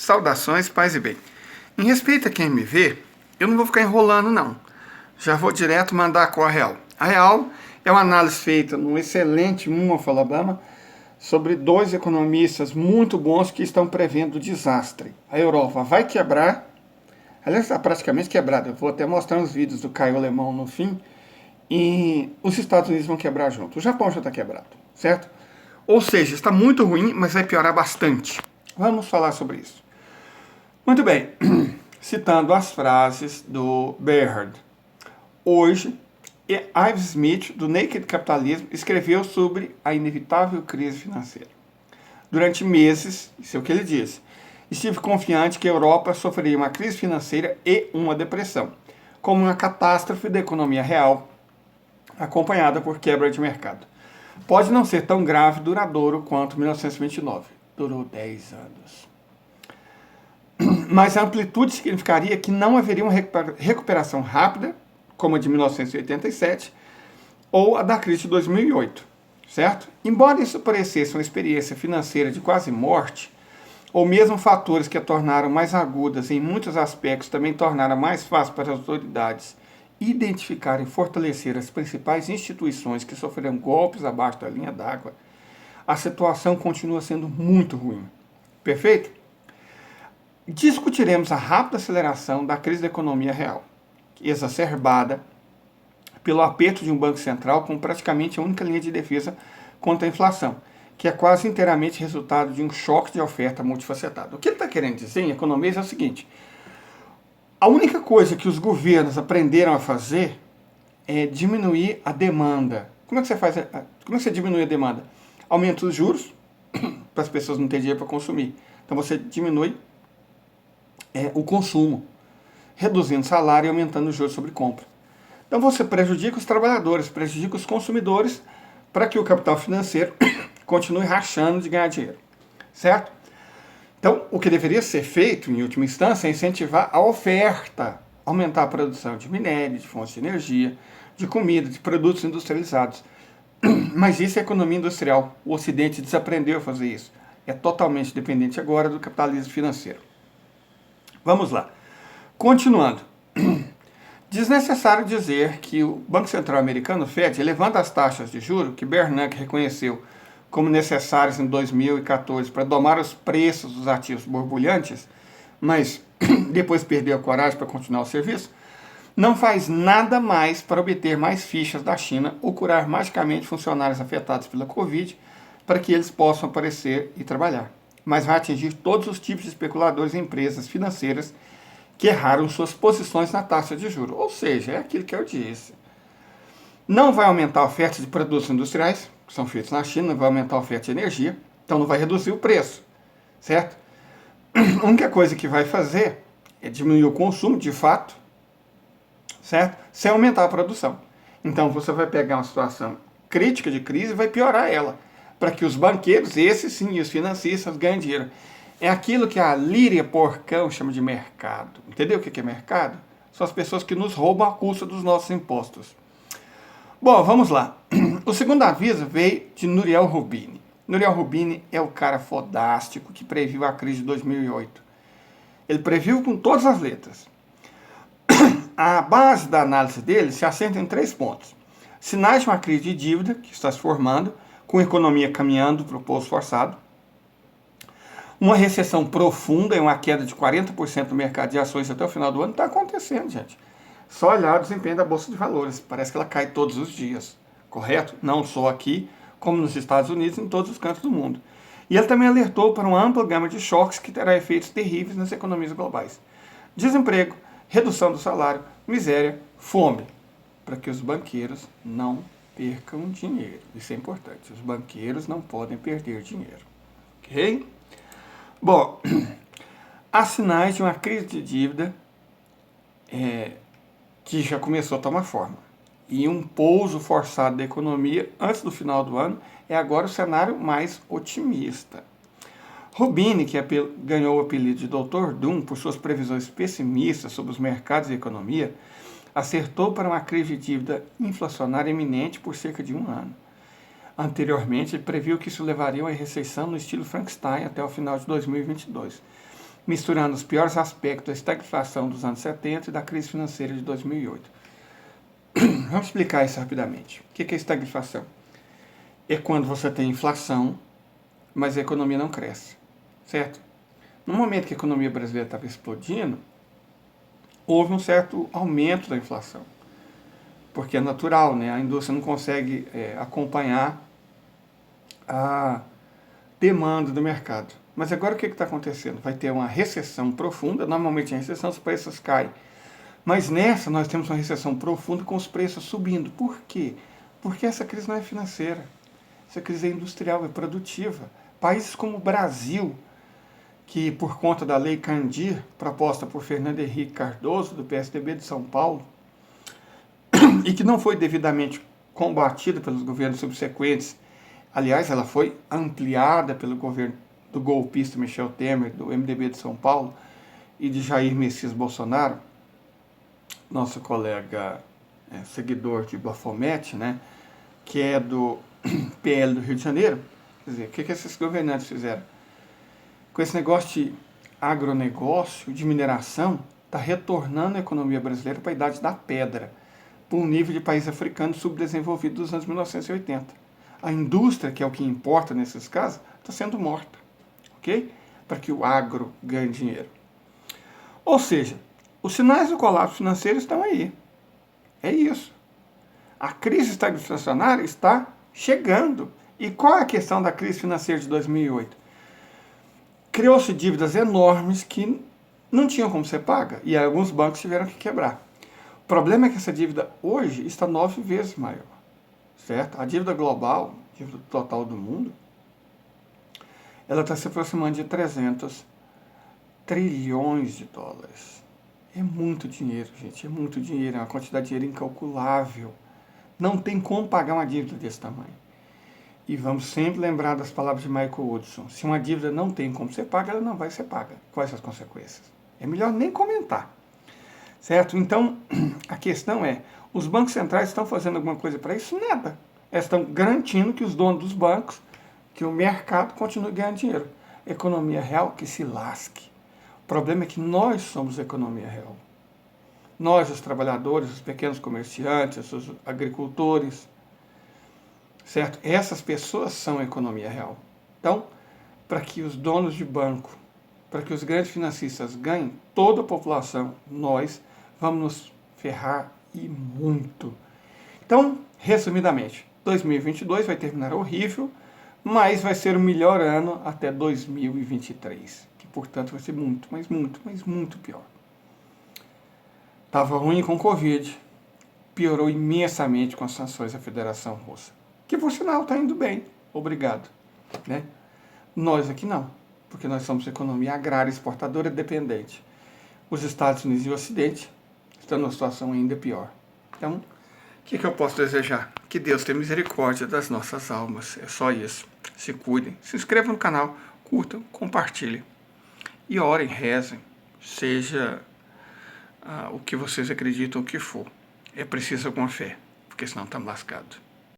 Saudações, paz e bem. Em respeito a quem me vê, eu não vou ficar enrolando não. Já vou direto mandar com a real. A real é uma análise feita no excelente Moore Alabama sobre dois economistas muito bons que estão prevendo desastre. A Europa vai quebrar, aliás está praticamente quebrada. Eu vou até mostrar uns vídeos do Caio Alemão no fim. E os Estados Unidos vão quebrar junto. O Japão já está quebrado, certo? Ou seja, está muito ruim, mas vai piorar bastante. Vamos falar sobre isso. Muito bem, citando as frases do Bernhard. Hoje, Ives Smith, do Naked Capitalism, escreveu sobre a inevitável crise financeira. Durante meses, isso é o que ele disse, estive confiante que a Europa sofreria uma crise financeira e uma depressão, como uma catástrofe da economia real, acompanhada por quebra de mercado. Pode não ser tão grave e duradouro quanto 1929. Durou 10 anos. Mas a amplitude significaria que não haveria uma recuperação rápida, como a de 1987, ou a da crise de 2008, certo? Embora isso parecesse uma experiência financeira de quase morte, ou mesmo fatores que a tornaram mais agudas em muitos aspectos também tornaram mais fácil para as autoridades identificar e fortalecer as principais instituições que sofreram golpes abaixo da linha d'água, a situação continua sendo muito ruim. Perfeito? Discutiremos a rápida aceleração da crise da economia real, exacerbada pelo aperto de um banco central com praticamente a única linha de defesa contra a inflação, que é quase inteiramente resultado de um choque de oferta multifacetado. O que ele está querendo dizer em economia é o seguinte: a única coisa que os governos aprenderam a fazer é diminuir a demanda. Como é que você faz? Como é que você diminui a demanda? Aumenta os juros para as pessoas não terem dinheiro para consumir. Então você diminui o consumo, reduzindo o salário e aumentando os juros sobre compra. Então você prejudica os trabalhadores, prejudica os consumidores para que o capital financeiro continue rachando de ganhar dinheiro, certo? Então, o que deveria ser feito, em última instância, é incentivar a oferta, aumentar a produção de minério, de fontes de energia, de comida, de produtos industrializados. Mas isso é economia industrial. O Ocidente desaprendeu a fazer isso. É totalmente dependente agora do capitalismo financeiro. Vamos lá. Continuando. Desnecessário dizer que o Banco Central americano, FED, elevando as taxas de juros, que Bernanke reconheceu como necessárias em 2014 para domar os preços dos ativos borbulhantes, mas depois perdeu a coragem para continuar o serviço, não faz nada mais para obter mais fichas da China ou curar magicamente funcionários afetados pela Covid para que eles possam aparecer e trabalhar. Mas vai atingir todos os tipos de especuladores e empresas financeiras que erraram suas posições na taxa de juros. Ou seja, é aquilo que eu disse. Não vai aumentar a oferta de produtos industriais, que são feitos na China, não vai aumentar a oferta de energia, então não vai reduzir o preço, certo? A única coisa que vai fazer é diminuir o consumo, de fato, certo? Sem aumentar a produção. Então você vai pegar uma situação crítica de crise e vai piorar ela, para que os banqueiros, esses sim, e os financistas ganhem dinheiro. É aquilo que a Líria Porcão chama de mercado. Entendeu o que é mercado? São as pessoas que nos roubam a custa dos nossos impostos. Bom, vamos lá. O segundo aviso veio de Nouriel Roubini. Nouriel Roubini é o cara fodástico que previu a crise de 2008. Ele previu com todas as letras. A base da análise dele se assenta em 3 pontos. Sinais de uma crise de dívida que está se formando, com a economia caminhando para o pouso forçado. Uma recessão profunda e uma queda de 40% do mercado de ações até o final do ano está acontecendo, gente. Só olhar o desempenho da Bolsa de Valores. Parece que ela cai todos os dias, correto? Não só aqui, como nos Estados Unidos e em todos os cantos do mundo. E ele também alertou para uma ampla gama de choques que terá efeitos terríveis nas economias globais. Desemprego, redução do salário, miséria, fome. Para que os banqueiros não percam dinheiro. Isso é importante. Os banqueiros não podem perder dinheiro. Ok? Bom, há sinais de uma crise de dívida que já começou a tomar forma. E um pouso forçado da economia antes do final do ano é agora o cenário mais otimista. Roubini, que ganhou o apelido de Dr. Doom por suas previsões pessimistas sobre os mercados e a economia, acertou para uma crise de dívida inflacionária iminente por cerca de 1 ano. Anteriormente, ele previu que isso levaria a uma recessão no estilo Frankenstein até o final de 2022. misturando os piores aspectos da estagflação dos anos 70 e da crise financeira de 2008. Vamos explicar isso rapidamente. O que é estagflação? É quando você tem inflação, mas a economia não cresce, certo? No momento que a economia brasileira estava explodindo, houve um certo aumento da inflação, porque é natural, né? A indústria não consegue acompanhar a demanda do mercado. Mas agora o que está acontecendo? Vai ter uma recessão profunda, normalmente em recessão os preços caem, mas nessa nós temos uma recessão profunda com os preços subindo. Por quê? Porque essa crise não é financeira, essa crise é industrial, é produtiva. Países como o Brasil, que por conta da Lei Candir, proposta por Fernando Henrique Cardoso, do PSDB de São Paulo, e que não foi devidamente combatida pelos governos subsequentes, aliás, ela foi ampliada pelo governo do golpista Michel Temer, do MDB de São Paulo, e de Jair Messias Bolsonaro, nosso colega seguidor de Bafomete, né, que é do PL do Rio de Janeiro. Quer dizer, o que esses governantes fizeram? Com esse negócio de agronegócio, de mineração, está retornando a economia brasileira para a idade da pedra, para um nível de país africano subdesenvolvido dos anos 1980. A indústria, que é o que importa nesses casos, está sendo morta, ok? Para que o agro ganhe dinheiro. Ou seja, os sinais do colapso financeiro estão aí. É isso. A crise estagflacionária está chegando. E qual é a questão da crise financeira de 2008? Criou-se dívidas enormes que não tinham como ser paga e alguns bancos tiveram que quebrar. O problema é que essa dívida hoje está 9 vezes maior, certo? A dívida global, a dívida total do mundo, ela está se aproximando de 300 trilhões de dólares. É muito dinheiro, gente, é muito dinheiro, é uma quantidade de dinheiro incalculável. Não tem como pagar uma dívida desse tamanho. E vamos sempre lembrar das palavras de Michael Woodson. Se uma dívida não tem como ser paga, ela não vai ser paga. Quais as consequências? É melhor nem comentar. Certo? Então, a questão é, os bancos centrais estão fazendo alguma coisa para isso? Nada. Eles estão garantindo que os donos dos bancos, que o mercado continue ganhando dinheiro. Economia real que se lasque. O problema é que nós somos a economia real. Nós, os trabalhadores, os pequenos comerciantes, os agricultores, certo? Essas pessoas são a economia real. Então, para que os donos de banco, para que os grandes financistas ganhem, toda a população, nós, vamos nos ferrar e muito. Então, resumidamente, 2022 vai terminar horrível, mas vai ser o melhor ano até 2023, que, portanto, vai ser muito, mas muito, mas muito pior. Estava ruim com Covid, piorou imensamente com as sanções da Federação Russa, que, por sinal, está indo bem, obrigado. Né? Nós aqui não, porque nós somos economia agrária, exportadora e dependente. Os Estados Unidos e o Ocidente estão numa situação ainda pior. Então, o que eu posso desejar? Que Deus tenha misericórdia das nossas almas, é só isso. Se cuidem, se inscrevam no canal, curtam, compartilhem. E orem, rezem, seja o que vocês acreditam que for. É preciso alguma fé, porque senão estamos lascados.